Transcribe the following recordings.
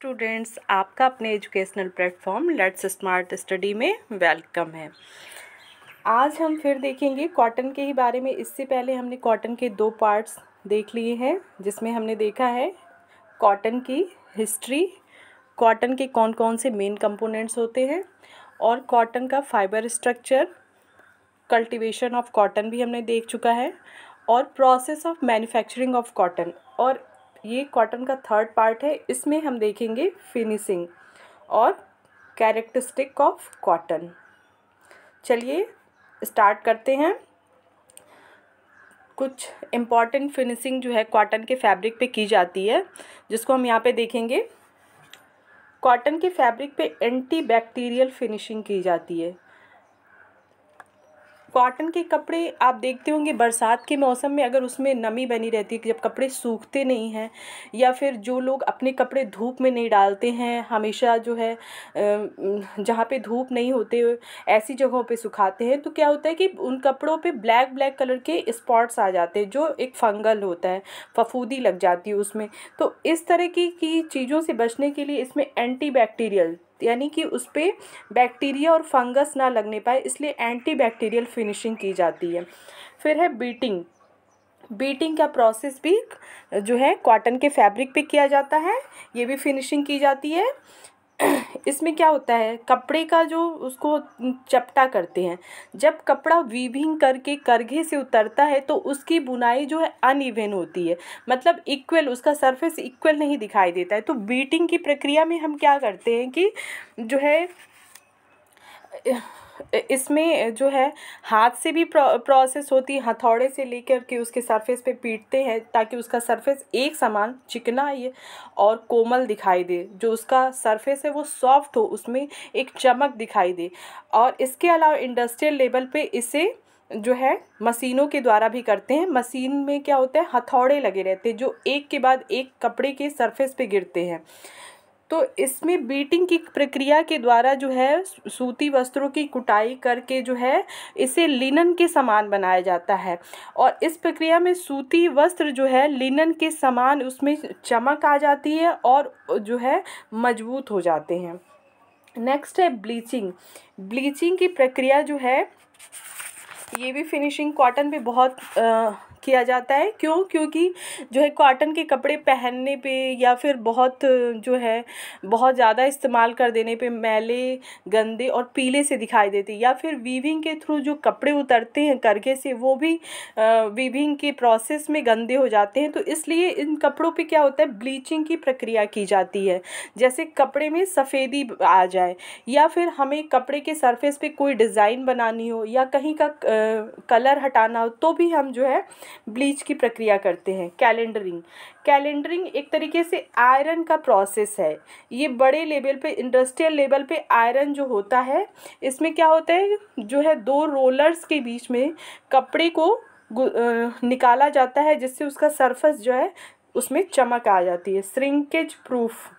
Students, आपका अपने educational platform let's smart study में वेलकम है। आज हम फिर देखेंगे कॉटन के ही बारे में। इससे पहले हमने कॉटन के 2 पार्ट्स देख लिए हैं, जिसमें हमने देखा है कॉटन की हिस्ट्री, कॉटन के कौन कौन से मेन कंपोनेंट्स होते हैं, और कॉटन का fibre structure, cultivation of cotton भी हमने देख चुका है, और process of manufacturing of cotton. और ये कॉटन का 3rd पार्ट है, इसमें हम देखेंगे फिनिशिंग और कैरेक्टरिस्टिक ऑफ कॉटन। चलिए स्टार्ट करते हैं। कुछ इम्पॉर्टेंट फिनिशिंग जो है कॉटन के फैब्रिक पे की जाती है, जिसको हम यहाँ पे देखेंगे। कॉटन के फैब्रिक पे एंटी बैक्टीरियल फिनिशिंग की जाती है। कॉटन के कपड़े आप देखते होंगे बरसात के मौसम में अगर उसमें नमी बनी रहती है, कि जब कपड़े सूखते नहीं हैं, या फिर जो लोग अपने कपड़े धूप में नहीं डालते हैं, हमेशा जो है जहाँ पे धूप नहीं होते ऐसी जगहों पे सुखाते हैं, तो क्या होता है कि उन कपड़ों पे ब्लैक ब्लैक कलर के स्पॉट्स आ जाते हैं, जो एक फंगल होता है, फफूंदी लग जाती है उसमें। तो इस तरह की चीज़ों से बचने के लिए इसमें एंटी बैक्टीरियल, यानी कि उस पर बैक्टीरिया और फंगस ना लगने पाए, इसलिए एंटी बैक्टीरियल फिनिशिंग की जाती है। फिर है बीटिंग। बीटिंग का प्रोसेस भी जो है कॉटन के फैब्रिक पे किया जाता है, ये भी फिनिशिंग की जाती है। इसमें क्या होता है, कपड़े का जो उसको चपटा करते हैं, जब कपड़ा वीविंग करके करघे से उतरता है तो उसकी बुनाई जो है अनइवन होती है, मतलब इक्वल, उसका सरफेस इक्वल नहीं दिखाई देता है। तो बीटिंग की प्रक्रिया में हम क्या करते हैं कि जो है इसमें जो है हाथ से भी प्रोसेस होती है, हथौड़े से लेकर के उसके सरफेस पे पीटते हैं ताकि उसका सरफेस एक समान चिकना ये और कोमल दिखाई दे, जो उसका सरफेस है वो सॉफ्ट हो, उसमें एक चमक दिखाई दे। और इसके अलावा इंडस्ट्रियल लेवल पे इसे जो है मशीनों के द्वारा भी करते हैं। मशीन में क्या होता है, हथौड़े लगे रहते हैं जो एक के बाद एक कपड़े के सरफेस पे गिरते हैं। तो इसमें बीटिंग की प्रक्रिया के द्वारा जो है सूती वस्त्रों की कुटाई करके जो है इसे लिनन के समान बनाया जाता है, और इस प्रक्रिया में सूती वस्त्र जो है लिनन के समान उसमें चमक आ जाती है और जो है मजबूत हो जाते हैं। नेक्स्ट है ब्लीचिंग। ब्लीचिंग की प्रक्रिया जो है ये भी फिनिशिंग कॉटन पे बहुत किया जाता है। क्योंकि जो है कॉटन के कपड़े पहनने पे या फिर बहुत जो है बहुत ज़्यादा इस्तेमाल कर देने पे मैले, गंदे और पीले से दिखाई देते हैं, या फिर वीविंग के थ्रू जो कपड़े उतरते हैं करघे से वो भी वीविंग के प्रोसेस में गंदे हो जाते हैं। तो इसलिए इन कपड़ों पे क्या होता है, ब्लीचिंग की प्रक्रिया की जाती है। जैसे कपड़े में सफ़ेदी आ जाए, या फिर हमें कपड़े के सरफेस पे कोई डिज़ाइन बनानी हो, या कहीं का कलर हटाना हो, तो भी हम जो है ब्लीच की प्रक्रिया करते हैं। कैलेंडरिंग एक तरीके से आयरन का प्रोसेस है। ये बड़े लेवल पे, इंडस्ट्रियल लेवल पे आयरन जो होता है, इसमें क्या होता है, जो है 2 रोलर्स के बीच में कपड़े को निकाला जाता है, जिससे उसका सरफेस जो है उसमें चमक आ जाती है। Shrinkage proof.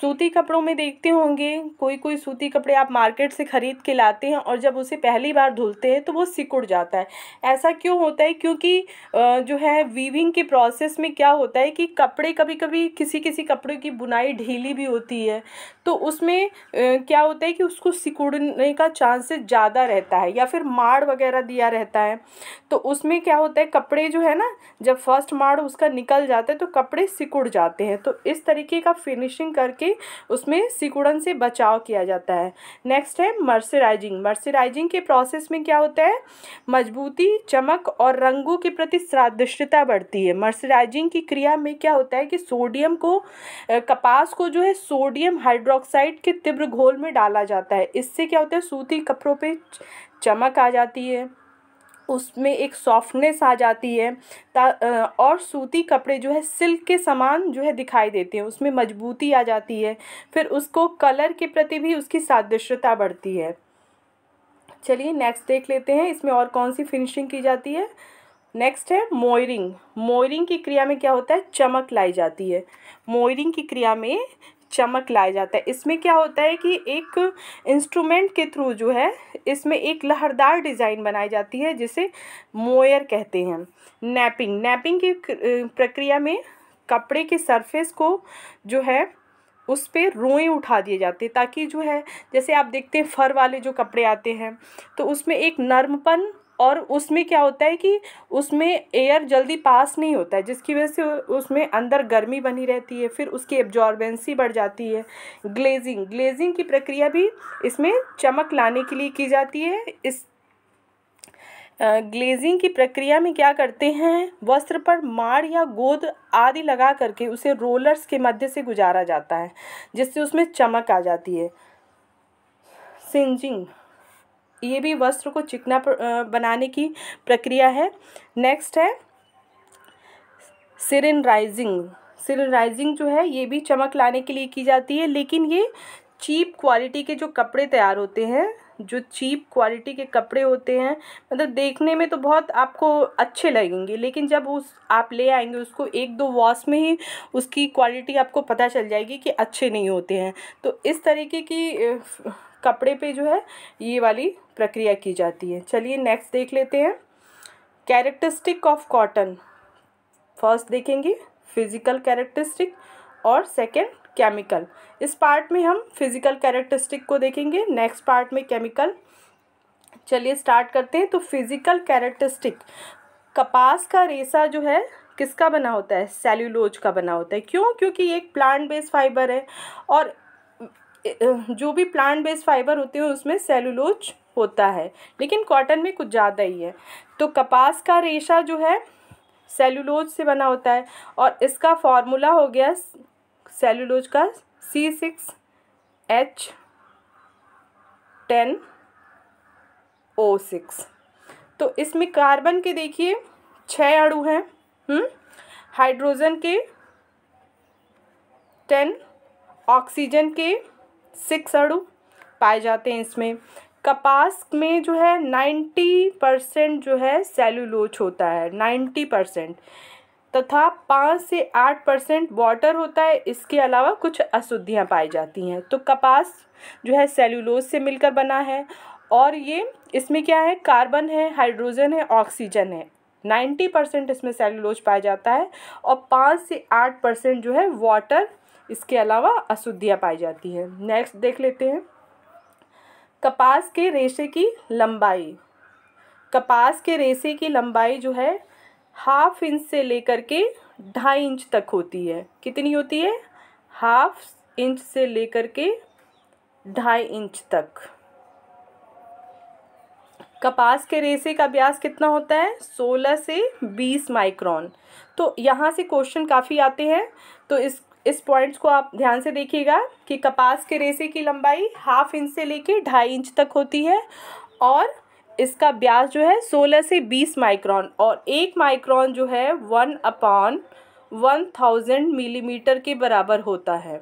सूती कपड़ों में देखते होंगे, कोई सूती कपड़े आप मार्केट से ख़रीद के लाते हैं और जब उसे पहली बार धुलते हैं तो वो सिकुड़ जाता है। ऐसा क्यों होता है, क्योंकि जो है वीविंग के प्रोसेस में क्या होता है कि कपड़े कभी कभी किसी कपड़े की बुनाई ढीली भी होती है, तो उसमें क्या होता है कि उसको सिकुड़ने का चांसेस ज़्यादा रहता है, या फिर माड़ वगैरह दिया रहता है, तो उसमें क्या होता है कपड़े जो है ना, जब फर्स्ट माड़ उसका निकल जाता है तो कपड़े सिकुड़ जाते हैं। तो इस तरीके का फिनिशिंग करके उसमें सिकुड़न से बचाव किया जाता है। नेक्स्ट है मर्सराइजिंग। मर्सराइजिंग के प्रोसेस में क्या होता है, मजबूती, चमक और रंगों के प्रति सादृश्यता बढ़ती है। मर्सराइजिंग की क्रिया में क्या होता है कि सोडियम को कपास को जो है सोडियम हाइड्रोक्साइड के तीव्र घोल में डाला जाता है। इससे क्या होता है, सूती कपड़ों पे चमक आ जाती है, उसमें एक सॉफ्टनेस आ जाती है, और सूती कपड़े जो है सिल्क के समान जो है दिखाई देते हैं, उसमें मजबूती आ जाती है। फिर उसको कलर के प्रति भी उसकी सादृश्यता बढ़ती है। चलिए नेक्स्ट देख लेते हैं इसमें और कौन सी फिनिशिंग की जाती है। नेक्स्ट है मोयरिंग। मोयरिंग की क्रिया में क्या होता है, चमक लाई जाती है। मोयरिंग की क्रिया में चमक लाया जाता है। इसमें क्या होता है कि एक इंस्ट्रूमेंट के थ्रू जो है इसमें एक लहरदार डिज़ाइन बनाई जाती है, जिसे मोयर कहते हैं। नैपिंग की प्रक्रिया में कपड़े के सरफेस को जो है उस पे रुएँ उठा दिए जाते हैं, ताकि जो है जैसे आप देखते हैं फर वाले जो कपड़े आते हैं तो उसमें एक नरमपन, और उसमें क्या होता है कि उसमें एयर जल्दी पास नहीं होता है, जिसकी वजह से उसमें अंदर गर्मी बनी रहती है, फिर उसकी एब्जॉर्बेंसी बढ़ जाती है। ग्लेजिंग की प्रक्रिया भी इसमें चमक लाने के लिए की जाती है। इस ग्लेजिंग की प्रक्रिया में क्या करते हैं, वस्त्र पर माड़ या गोंद आदि लगा करके उसे रोलर्स के मध्य से गुजारा जाता है, जिससे उसमें चमक आ जाती है। सिंजिंग, ये भी वस्त्र को चिकना बनाने की प्रक्रिया है। नेक्स्ट है सिरिनराइजिंग जो है ये भी चमक लाने के लिए की जाती है, लेकिन ये चीप क्वालिटी के जो कपड़े तैयार होते हैं, जो चीप क्वालिटी के कपड़े होते हैं, मतलब देखने में तो बहुत आपको अच्छे लगेंगे, लेकिन जब आप ले आएंगे उसको 1-2 वॉश में ही उसकी क्वालिटी आपको पता चल जाएगी कि अच्छे नहीं होते हैं। तो इस तरीके की कपड़े पे जो है ये वाली प्रक्रिया की जाती है। चलिए नेक्स्ट देख लेते हैं, कैरेक्टरिस्टिक ऑफ कॉटन। फर्स्ट देखेंगे फिज़िकल कैरेक्टरिस्टिक और सेकंड केमिकल। इस पार्ट में हम फिज़िकल कैरेक्टरिस्टिक को देखेंगे, नेक्स्ट पार्ट में केमिकल। चलिए स्टार्ट करते हैं। तो फिज़िकल कैरेक्टरिस्टिक, कपास का रेशा जो है किसका बना होता है, सेल्यूलोज का बना होता है। क्यों? क्योंकि ये एक प्लांट बेस्ड फाइबर है, और जो भी प्लांट बेस्ड फाइबर होते हैं उसमें सेल्यूलोज होता है, लेकिन कॉटन में कुछ ज़्यादा ही है। तो कपास का रेशा जो है सेल्यूलोज से बना होता है, और इसका फॉर्मूला हो गया सेल्यूलोज का C6H10O6। तो इसमें कार्बन के देखिए 6 अणु हैं, हाइड्रोजन के 10, ऑक्सीजन के 6 अणु पाए जाते हैं इसमें। कपास में जो है 90% जो है सेल्यूलोज होता है, 90%, तथा 5 से 8% वाटर होता है। इसके अलावा कुछ अशुद्धियाँ पाई जाती हैं। तो कपास जो है सेल्यूलोज से मिलकर बना है, और ये इसमें क्या है, कार्बन है, हाइड्रोजन है, ऑक्सीजन है। 90% इसमें सेल्यूलोज पाया जाता है, और 5 से 8% जो है वाटर, इसके अलावा अशुद्धियाँ पाई जाती हैं। नेक्स्ट देख लेते हैं, कपास के रेशे की लंबाई। कपास के रेशे की लंबाई जो है 1/2 इंच से लेकर के 2.5 इंच तक होती है। कितनी होती है? 1/2 इंच से लेकर के 2.5 इंच तक। कपास के रेशे का व्यास कितना होता है? 16 से 20 माइक्रोन। तो यहाँ से क्वेश्चन काफ़ी आते हैं, तो इस पॉइंट्स को आप ध्यान से देखिएगा कि कपास के रेशे की लंबाई 1/2 इंच से लेके 2.5 इंच तक होती है, और इसका व्यास जो है 16 से 20 माइक्रोन, और 1 माइक्रोन जो है 1/1000 मिलीमीटर के बराबर होता है।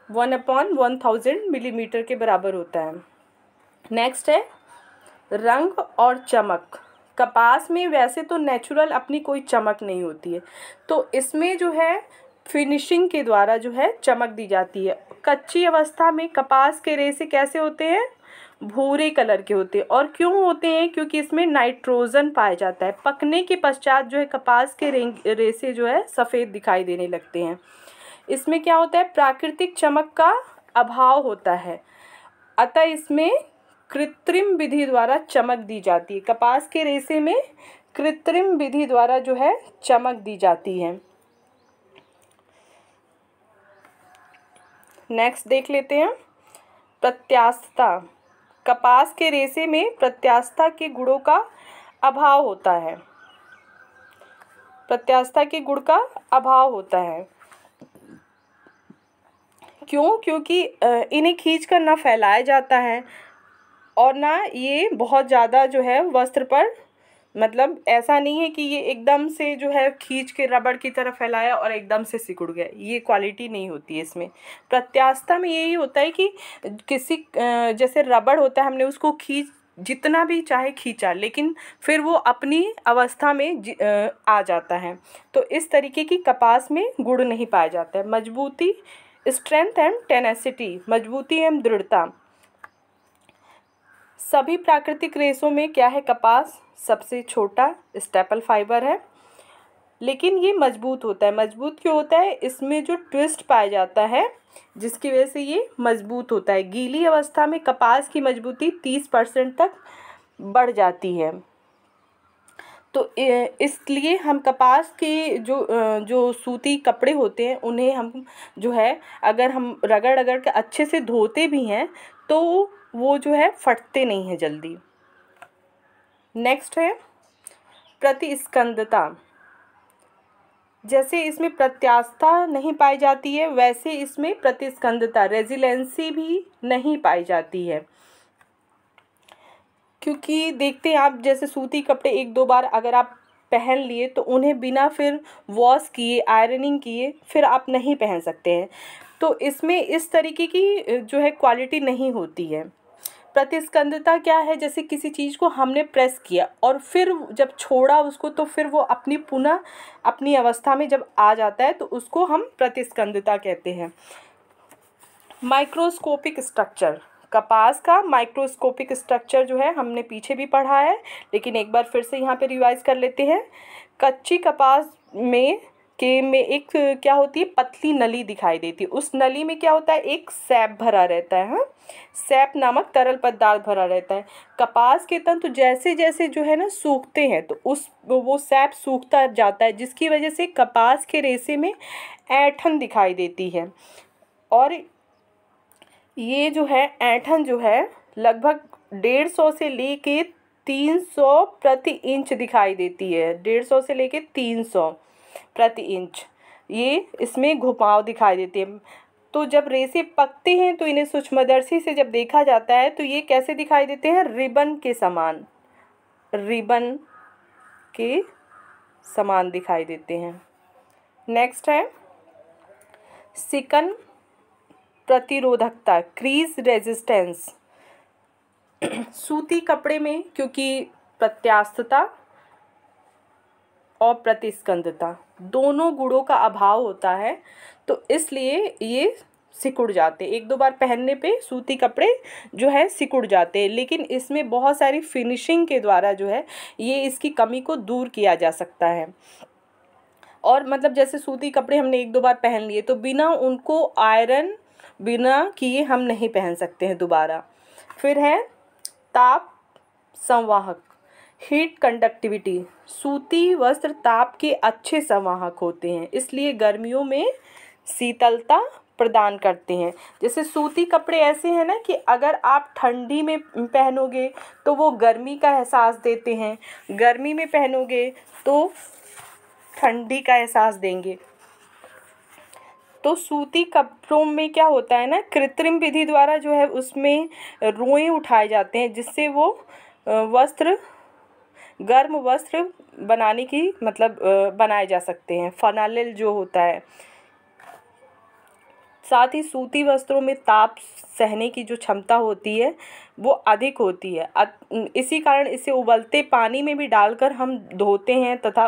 वन अपॉन 1000 मिलीमीटर के बराबर होता है। नेक्स्ट है रंग और चमक। कपास में वैसे तो नेचुरल अपनी कोई चमक नहीं होती है, तो इसमें जो है फिनिशिंग के द्वारा जो है चमक दी जाती है। कच्ची अवस्था में कपास के रेशे कैसे होते हैं? भूरे कलर के होते हैं। और क्यों होते हैं? क्योंकि इसमें नाइट्रोजन पाया जाता है। पकने के पश्चात जो है कपास के रेशे जो है सफ़ेद दिखाई देने लगते हैं। इसमें क्या होता है? प्राकृतिक चमक का अभाव होता है, अतः इसमें कृत्रिम विधि द्वारा चमक दी जाती है। कपास के रेशे में कृत्रिम विधि द्वारा जो है चमक दी जाती है। नेक्स्ट देख लेते हैं, प्रत्यास्थता। कपास के रेशे में प्रत्यास्थता के गुणों का अभाव होता है। प्रत्यास्थता के गुण का अभाव होता है। क्यों? क्योंकि इन्हें खींचकर ना फैलाया जाता है, और ना ये बहुत ज़्यादा जो है वस्त्र पर, मतलब ऐसा नहीं है कि ये एकदम से जो है खींच के रबड़ की तरह फैलाया और एकदम से सिकुड़ गया, ये क्वालिटी नहीं होती है इसमें। प्रत्यास्थता में यही होता है कि किसी जैसे रबड़ होता है, हमने उसको जितना भी चाहे खींचा, लेकिन फिर वो अपनी अवस्था में आ जाता है। तो इस तरीके की कपास में गुण नहीं पाया जाता है। मजबूती, स्ट्रेंथ एंड टेनेसिटी, मजबूती एवं दृढ़ता। सभी प्राकृतिक रेशों में क्या है, कपास सबसे छोटा स्टेपल फाइबर है, लेकिन ये मजबूत होता है। मजबूत क्यों होता है, इसमें जो ट्विस्ट पाया जाता है जिसकी वजह से ये मजबूत होता है। गीली अवस्था में कपास की मजबूती 30% तक बढ़ जाती है। तो इसलिए हम कपास के जो सूती कपड़े होते हैं उन्हें हम जो है अगर हम रगड़ रगड़ के अच्छे से धोते भी हैं तो वो जो है फटते नहीं हैं जल्दी। नेक्स्ट है प्रतिस्कंदता। जैसे इसमें प्रत्यास्थता नहीं पाई जाती है, वैसे इसमें प्रतिस्कंदता रेजिलेंसी भी नहीं पाई जाती है। क्योंकि देखते हैं आप, जैसे सूती कपड़े एक दो बार अगर आप पहन लिए तो उन्हें बिना फिर वॉश किए, आयरनिंग किए फिर आप नहीं पहन सकते हैं। तो इसमें इस तरीके की जो है क्वालिटी नहीं होती है। प्रतिस्कंदता क्या है, जैसे किसी चीज़ को हमने प्रेस किया और फिर जब छोड़ा उसको तो फिर वो अपनी पुनः अपनी अवस्था में जब आ जाता है तो उसको हम प्रतिस्कंदता कहते हैं। Microscopic structure. कपास का माइक्रोस्कोपिक स्ट्रक्चर जो है हमने पीछे भी पढ़ा है, लेकिन एक बार फिर से यहाँ पे रिवाइज कर लेते हैं। कच्ची कपास में एक क्या होती है, पतली नली दिखाई देती है। उस नली में क्या होता है, एक सैप भरा रहता है। हाँ, सैप नामक तरल पदार्थ भरा रहता है। कपास के तंतु जैसे जैसे जो है ना सूखते हैं तो वो सैप सूखता जाता है, जिसकी वजह से कपास के रेशे में ऐंठन दिखाई देती है। और ये जो है ऐंठन जो है लगभग 150 से लेके 300 प्रति इंच दिखाई देती है। 150 से लेके 300 प्रति इंच ये इसमें घुमाव दिखाई देते हैं। तो जब रेशे पकते हैं तो इन्हें सूक्ष्मदर्शी से जब देखा जाता है तो ये कैसे दिखाई देते हैं, रिबन के समान, रिबन के समान दिखाई देते हैं। नेक्स्ट है सिकन प्रतिरोधकता, क्रीज रेजिस्टेंस। सूती कपड़े में क्योंकि प्रत्यास्थता और प्रतिस्कंदता दोनों गुणों का अभाव होता है तो इसलिए ये सिकुड़ जाते हैं। एक दो बार पहनने पे सूती कपड़े जो है सिकुड़ जाते हैं, लेकिन इसमें बहुत सारी फिनिशिंग के द्वारा जो है ये इसकी कमी को दूर किया जा सकता है। और मतलब जैसे सूती कपड़े हमने एक दो बार पहन लिए तो बिना उनको आयरन बिना किए हम नहीं पहन सकते हैं दोबारा। फिर है ताप संवाहक, हीट कंडक्टिविटी। सूती वस्त्र ताप के अच्छे संवाहक होते हैं, इसलिए गर्मियों में शीतलता प्रदान करते हैं। जैसे सूती कपड़े ऐसे हैं ना कि अगर आप ठंडी में पहनोगे तो वो गर्मी का एहसास देते हैं, गर्मी में पहनोगे तो ठंडी का एहसास देंगे। तो सूती कपड़ों में क्या होता है ना, कृत्रिम विधि द्वारा जो है उसमें रुएं उठाए जाते हैं, जिससे वो वस्त्र गर्म वस्त्र बनाने की मतलब बनाए जा सकते हैं, फनालिल जो होता है। साथ ही सूती वस्त्रों में ताप सहने की जो क्षमता होती है वो अधिक होती है। इसी कारण इसे उबलते पानी में भी डालकर हम धोते हैं तथा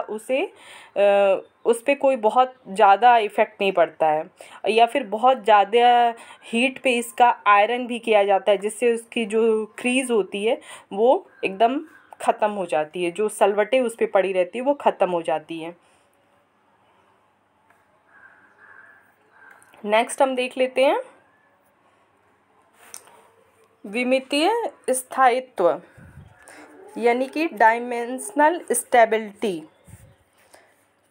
उस पर कोई बहुत ज़्यादा इफ़ेक्ट नहीं पड़ता है, या फिर बहुत ज़्यादा हीट पे इसका आयरन भी किया जाता है, जिससे उसकी जो क्रीज़ होती है वो एकदम ख़त्म हो जाती है, जो सलवटें उस पर पड़ी रहती है वो ख़त्म हो जाती हैं। नेक्स्ट हम देख लेते हैं विमितीय स्थायित्व यानी कि डायमेंशनल स्टेबिलिटी।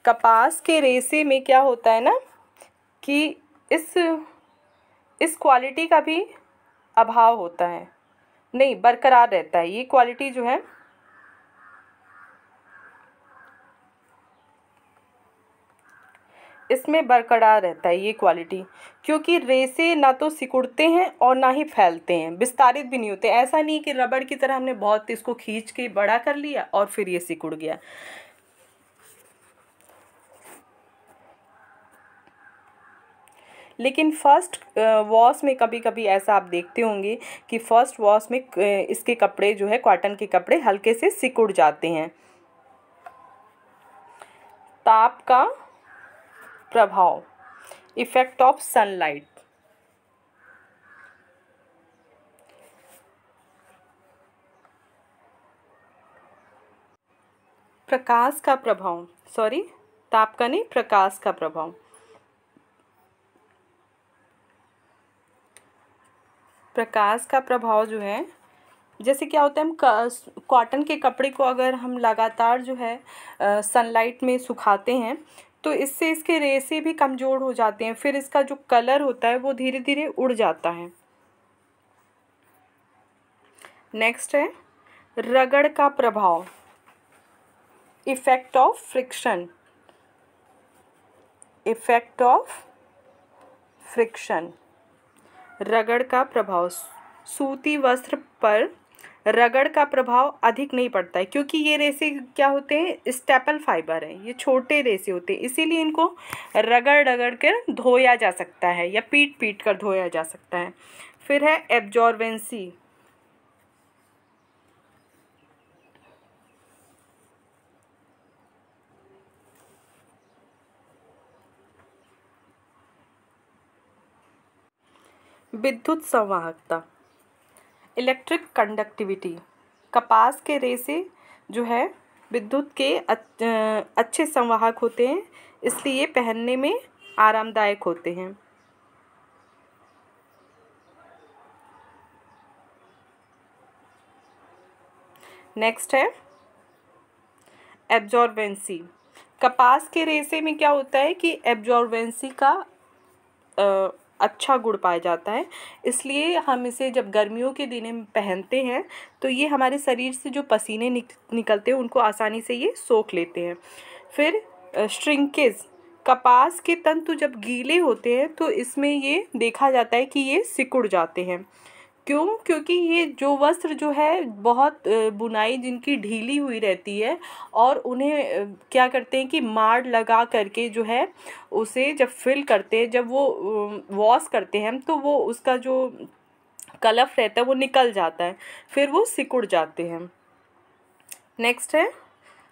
कपास के रेशे में क्या होता है ना कि इस क्वालिटी का भी अभाव होता है, नहीं बरकरार रहता है ये क्वालिटी जो है। इसमें बरकरार रहता है ये क्वालिटी, क्योंकि रेशे ना तो सिकुड़ते हैं और ना ही फैलते हैं, विस्तारित भी नहीं होते। ऐसा नहीं कि रबड़ की तरह हमने बहुत इसको खींच के बड़ा कर लिया और फिर ये सिकुड़ गया। लेकिन फर्स्ट वॉश में कभी कभी ऐसा आप देखते होंगे कि फर्स्ट वॉश में इसके कपड़े जो है कॉटन के कपड़े हल्के से सिकुड़ जाते हैं। ताप का प्रभाव, इफेक्ट ऑफ सनलाइट। प्रकाश का प्रभाव, सॉरी ताप का नहीं, प्रकाश का प्रभाव। प्रकाश का प्रभाव जो है, जैसे क्या होता है, हम कॉटन के कपड़े को अगर हम लगातार जो है सनलाइट में सुखाते हैं तो इससे इसके रेशे भी कमज़ोर हो जाते हैं, फिर इसका जो कलर होता है वो धीरे धीरे उड़ जाता है। नेक्स्ट है रगड़ का प्रभाव, effect of friction. Effect of friction, रगड़ का प्रभाव। सूती वस्त्र पर रगड़ का प्रभाव अधिक नहीं पड़ता है, क्योंकि ये रेशे क्या होते हैं, स्टेपल फाइबर है, ये छोटे रेशे होते हैं, इसीलिए इनको रगड़ रगड़ कर धोया जा सकता है या पीट पीट कर धोया जा सकता है। फिर है एब्जॉर्बेंसी। विद्युत संवाहकता, इलेक्ट्रिक कंडक्टिविटी। कपास के रेशे जो है विद्युत के अच्छे संवाहक होते हैं, इसलिए पहनने में आरामदायक होते हैं। नेक्स्ट है एब्जॉर्बेंसी। कपास के रेशे में क्या होता है कि एब्जॉर्बेंसी का अच्छा गुण पाया जाता है, इसलिए हम इसे जब गर्मियों के दिन में पहनते हैं तो ये हमारे शरीर से जो पसीने निकलते हैं उनको आसानी से ये सोख लेते हैं। फिर श्रिंकेज, कपास के तंतु जब गीले होते हैं तो इसमें ये देखा जाता है कि ये सिकुड़ जाते हैं। क्यों? क्योंकि ये जो वस्त्र जो है बहुत बुनाई जिनकी ढीली हुई रहती है और उन्हें क्या करते हैं कि माड़ लगा करके जो है उसे जब फिल करते हैं, जब वो वॉश करते हैं तो वो उसका जो कलफ रहता है वो निकल जाता है, फिर वो सिकुड़ जाते हैं। नेक्स्ट है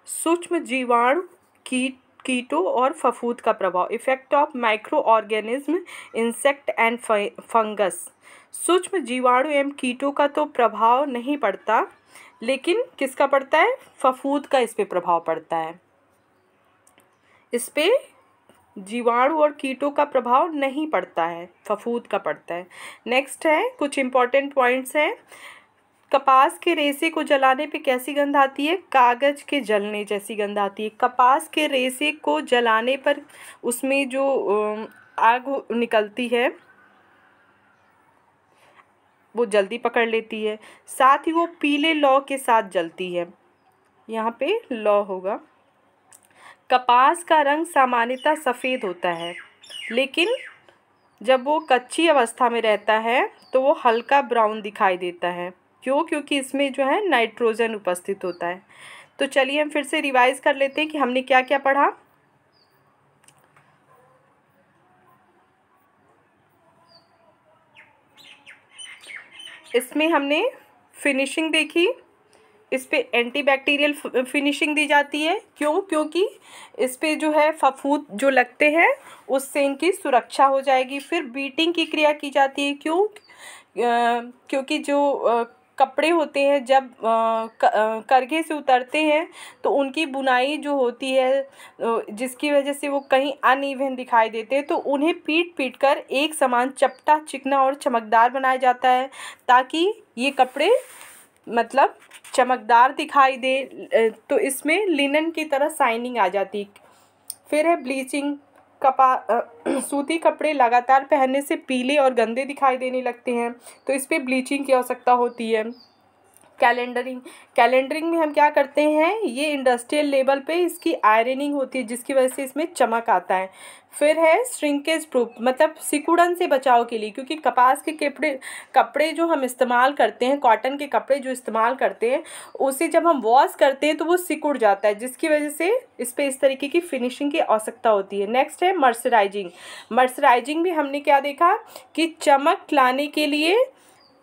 सूक्ष्म जीवाणु, कीटों और फफूंद का प्रभाव। Effect of micro organism, insect and fungus. सूक्ष्म जीवाणु एवं कीटों का तो प्रभाव नहीं पड़ता, लेकिन किसका पड़ता है, फफूंद का इस पे प्रभाव पड़ता है। इस पे जीवाणु और कीटों का प्रभाव नहीं पड़ता है, फफूंद का पड़ता है। नेक्स्ट है कुछ इंपॉर्टेंट पॉइंट्स हैं। कपास के रेशे को जलाने पे कैसी गंध आती है, कागज के जलने जैसी गंध आती है। कपास के रेशे को जलाने पर उसमें जो आग निकलती है वो जल्दी पकड़ लेती है, साथ ही वो पीले लौ के साथ जलती है। यहाँ पे लौ होगा। कपास का रंग सामान्यतः सफ़ेद होता है, लेकिन जब वो कच्ची अवस्था में रहता है तो वो हल्का ब्राउन दिखाई देता है। क्यों? क्योंकि इसमें जो है नाइट्रोजन उपस्थित होता है। तो चलिए हम फिर से रिवाइज कर लेते हैं कि हमने क्या क्या पढ़ा। इसमें हमने फिनिशिंग देखी, इस पे एंटीबैक्टीरियल फिनिशिंग दी जाती है। क्यों? क्योंकि इस पे जो है फफूंद जो लगते हैं उससे इनकी सुरक्षा हो जाएगी। फिर बीटिंग की क्रिया की जाती है। क्यों? क्योंकि जो कपड़े होते हैं जब करघे से उतरते हैं तो उनकी बुनाई जो होती है जिसकी वजह से वो कहीं अनइवन दिखाई देते हैं, तो उन्हें पीट पीट कर एक समान चपटा, चिकना और चमकदार बनाया जाता है, ताकि ये कपड़े मतलब चमकदार दिखाई दे, तो इसमें लिनन की तरह शाइनिंग आ जाती। फिर है ब्लीचिंग। सूती कपड़े लगातार पहनने से पीले और गंदे दिखाई देने लगते हैं, तो इस पर ब्लीचिंग की आवश्यकता होती है। कैलेंडरिंग में हम क्या करते हैं, ये इंडस्ट्रियल लेवल पे इसकी आयरनिंग होती है जिसकी वजह से इसमें चमक आता है। फिर है श्रिंकेज प्रूफ, मतलब सिकुड़न से बचाव के लिए, क्योंकि कपास के कपड़े जो हम इस्तेमाल करते हैं, कॉटन के कपड़े जो इस्तेमाल करते हैं, उसे जब हम वॉश करते हैं तो वो सिकुड़ जाता है, जिसकी वजह से इस पर इस तरीके की फिनिशिंग की आवश्यकता होती है। नेक्स्ट है मर्सराइजिंग। मर्सराइजिंग में हमने क्या देखा कि चमक लाने के लिए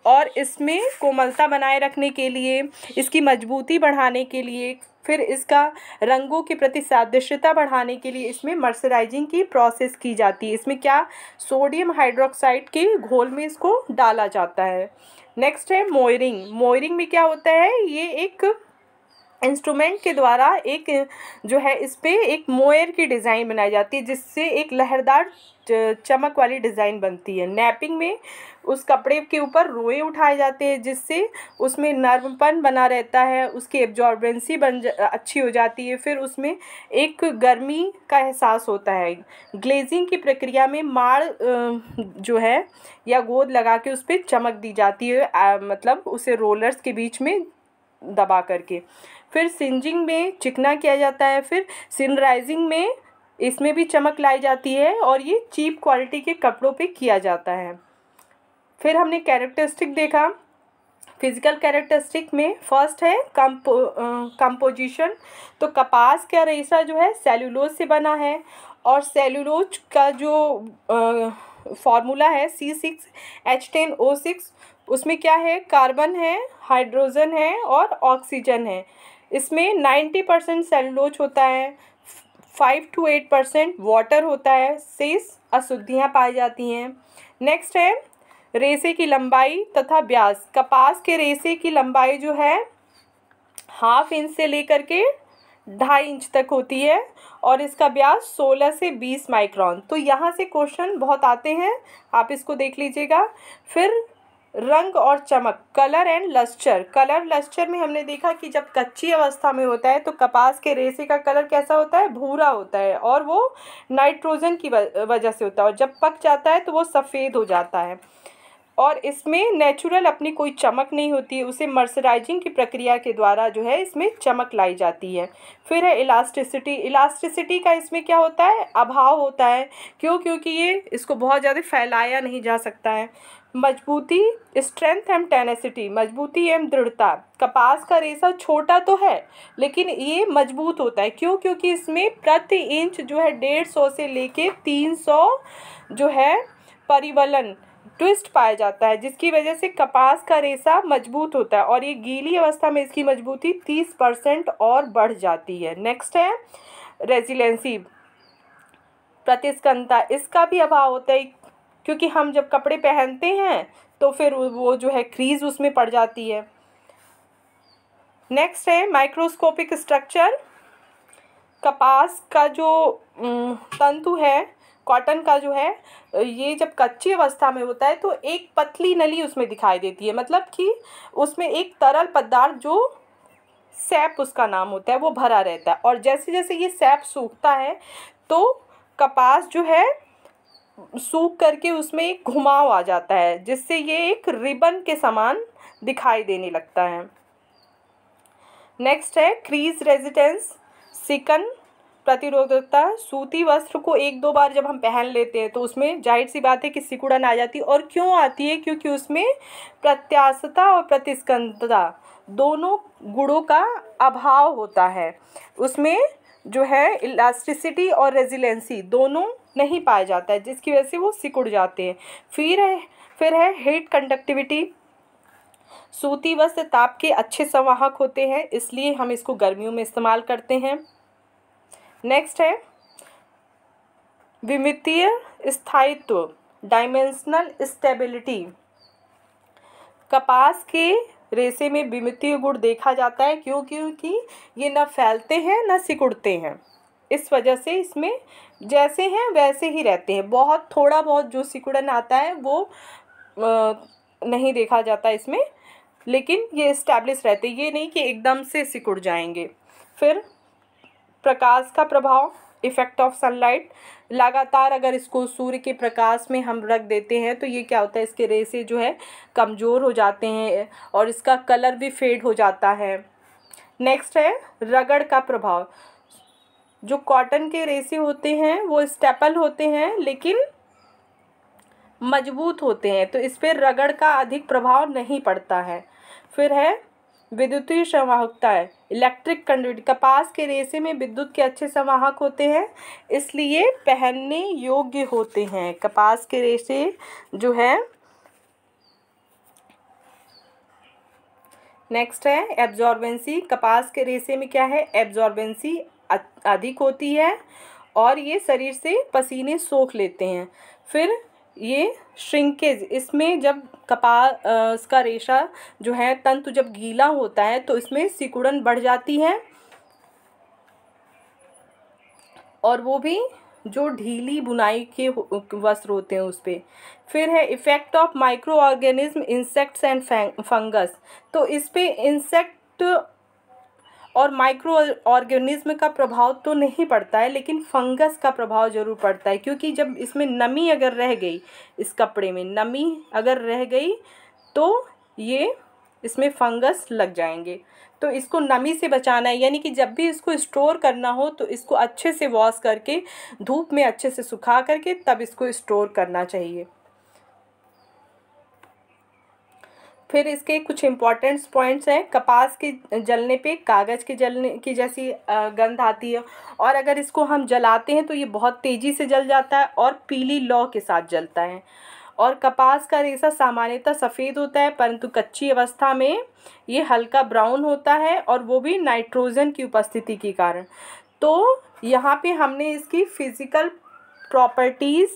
और इसमें कोमलता बनाए रखने के लिए, इसकी मजबूती बढ़ाने के लिए, फिर इसका रंगों के प्रति सादृश्यता बढ़ाने के लिए इसमें मर्सराइजिंग की प्रोसेस की जाती है। इसमें क्या, सोडियम हाइड्रोक्साइड के घोल में इसको डाला जाता है। नेक्स्ट है मोयरिंग। मोयरिंग में क्या होता है, ये एक इंस्ट्रूमेंट के द्वारा एक जो है इस पे एक मोयर की डिज़ाइन बनाई जाती है, जिससे एक लहरदार चमक वाली डिज़ाइन बनती है। नैपिंग में उस कपड़े के ऊपर रोए उठाए जाते हैं, जिससे उसमें नरमपन बना रहता है, उसकी एब्जॉर्बेंसी अच्छी हो जाती है। फिर उसमें एक गर्मी का एहसास होता है। ग्लेजिंग की प्रक्रिया में माड़ जो है या गोंद लगा के उस पर चमक दी जाती है, मतलब उसे रोलर्स के बीच में दबा करके। फिर सिंजिंग में चिकना किया जाता है। फिर सिनराइजिंग में इसमें भी चमक लाई जाती है, और ये चीप क्वालिटी के कपड़ों पे किया जाता है। फिर हमने कैरेक्टरिस्टिक देखा। फिजिकल कैरेक्टरिस्टिक में फर्स्ट है कंपोजिशन। तो कपास का रेशा जो है सेल्यूलोज से बना है, और सेल्यूलोज का जो फार्मूला है C6H10O6, उसमें क्या है, कार्बन है, हाइड्रोजन है और ऑक्सीजन है। इसमें 90% सेल्यूलोज होता है, 5 to 8% वाटर होता है, शेष अशुद्धियाँ पाई जाती हैं। नेक्स्ट है रेशे की लंबाई तथा व्यास। कपास के रेशे की लंबाई जो है 1/2 इंच से लेकर के 2.5 इंच तक होती है, और इसका व्यास 16 से 20 माइक्रोन। तो यहाँ से क्वेश्चन बहुत आते हैं, आप इसको देख लीजिएगा। फिर रंग और चमक, colour and lustre. Colour lustre में हमने देखा कि जब कच्ची अवस्था में होता है तो कपास के रेशे का कलर कैसा होता है, भूरा होता है, और वो नाइट्रोजन की वजह से होता है, और जब पक जाता है तो वो सफ़ेद हो जाता है, और इसमें नेचुरल अपनी कोई चमक नहीं होती है, उसे मर्सराइजिंग की प्रक्रिया के द्वारा जो है इसमें चमक लाई जाती है। फिर है इलास्टिसिटी। इलास्टिसिटी का इसमें क्या होता है, अभाव होता है। क्यों? क्योंकि ये इसको बहुत ज़्यादा फैलाया नहीं जा सकता है। मजबूती, स्ट्रेंथ एंड टेनेसिटी, मजबूती एवं दृढ़ता। कपास का रेशा छोटा तो है लेकिन ये मजबूत होता है। क्यों? क्योंकि इसमें प्रति इंच जो है 150 से लेके 300 जो है परिवलन ट्विस्ट पाया जाता है, जिसकी वजह से कपास का रेशा मजबूत होता है, और ये गीली अवस्था में इसकी मजबूती 30% और बढ़ जाती है। नेक्स्ट है रेजिलेंसी, प्रतिस्कंदता। इसका भी अभाव होता है, क्योंकि हम जब कपड़े पहनते हैं तो फिर वो जो है क्रीज उसमें पड़ जाती है। नेक्स्ट है माइक्रोस्कोपिक स्ट्रक्चर। कपास का जो तंतु है, कॉटन का जो है, ये जब कच्ची अवस्था में होता है तो एक पतली नली उसमें दिखाई देती है, मतलब कि उसमें एक तरल पदार्थ जो सैप उसका नाम होता है वो भरा रहता है, और जैसे जैसे ये सैप सूखता है तो कपास जो है सूख करके उसमें एक घुमाव आ जाता है, जिससे ये एक रिबन के समान दिखाई देने लगता है। नेक्स्ट है क्रीज रेजिस्टेंस, सिकन प्रतिरोधकता। सूती वस्त्र को 1-2 बार जब हम पहन लेते हैं तो उसमें जाहिर सी बात है कि सिकुड़न आ जाती है। और क्यों आती है? क्योंकि उसमें प्रत्यास्थता और प्रतिस्कंदता दोनों गुणों का अभाव होता है। उसमें जो है इलास्टिसिटी और रेजिलेंसी दोनों नहीं पाया जाता है, जिसकी वजह से वो सिकुड़ जाते हैं। फिर है हीट कंडक्टिविटी। सूती वस्त्र ताप के अच्छे संवाहक होते हैं, इसलिए हम इसको गर्मियों में इस्तेमाल करते हैं। नेक्स्ट है विमितीय स्थायित्व, डायमेंशनल स्टेबिलिटी। कपास के रेशे में विमितीय गुण देखा जाता है। क्यों? क्योंकि ये न फैलते हैं न सिकुड़ते हैं, इस वजह से इसमें जैसे हैं वैसे ही रहते हैं। बहुत थोड़ा बहुत जो सिकुड़न आता है वो नहीं देखा जाता इसमें, लेकिन ये इस्टेब्लिश रहते हैं, ये नहीं कि एकदम से सिकुड़ जाएंगे। फिर प्रकाश का प्रभाव, इफ़ेक्ट ऑफ सनलाइट। लगातार अगर इसको सूर्य के प्रकाश में हम रख देते हैं तो ये क्या होता है, इसके रेशे जो है कमज़ोर हो जाते हैं और इसका कलर भी फेड हो जाता है। नेक्स्ट है रगड़ का प्रभाव। जो कॉटन के रेशे होते हैं वो स्टेपल होते हैं लेकिन मजबूत होते हैं, तो इस पर रगड़ का अधिक प्रभाव नहीं पड़ता है। फिर है विद्युतीय संवाहकता है, इलेक्ट्रिक कंडक्टिविटी। कपास के रेशे में विद्युत के अच्छे संवाहक होते हैं, इसलिए पहनने योग्य होते हैं। कपास के रेशे जो है। नेक्स्ट है एब्जॉर्बेंसी। कपास के रेशे में क्या है, एब्जॉर्बेंसी अधिक होती है और ये शरीर से पसीने सोख लेते हैं। फिर ये श्रिंकेज, इसमें जब कपास का रेशा जो है तंतु जब गीला होता है तो इसमें सिकुड़न बढ़ जाती है, और वो भी जो ढीली बुनाई के वस्त्र होते हैं उस पर। फिर है effect of micro organism, insects and fungus. तो इस पे इंसेक्ट और माइक्रो ऑर्गेनिज्म का प्रभाव तो नहीं पड़ता है, लेकिन फंगस का प्रभाव ज़रूर पड़ता है, क्योंकि जब इसमें नमी अगर रह गई, इस कपड़े में नमी अगर रह गई तो ये इसमें फंगस लग जाएंगे। तो इसको नमी से बचाना है, यानी कि जब भी इसको स्टोर करना हो तो इसको अच्छे से वॉश करके धूप में अच्छे से सुखा करके तब इसको स्टोर करना चाहिए। फिर इसके कुछ इम्पॉर्टेंट पॉइंट्स हैं। कपास के जलने पे कागज़ के जलने की जैसी गंध आती है, और अगर इसको हम जलाते हैं तो ये बहुत तेज़ी से जल जाता है और पीली लौ के साथ जलता है। और कपास का रेशा सामान्यतः सफ़ेद होता है, परंतु कच्ची अवस्था में ये हल्का ब्राउन होता है, और वो भी नाइट्रोजन की उपस्थिति के कारण। तो यहाँ पे हमने इसकी फिज़िकल प्रॉपर्टीज़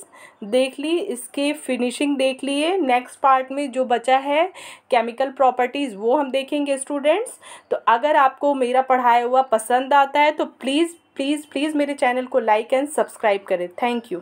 देख ली, इसकी फिनिशिंग देख ली है। नेक्स्ट पार्ट में जो बचा है केमिकल प्रॉपर्टीज़, वो हम देखेंगे स्टूडेंट्स। तो अगर आपको मेरा पढ़ाया हुआ पसंद आता है तो प्लीज़ प्लीज़ प्लीज़ मेरे चैनल को लाइक एंड सब्सक्राइब करें। Thank you.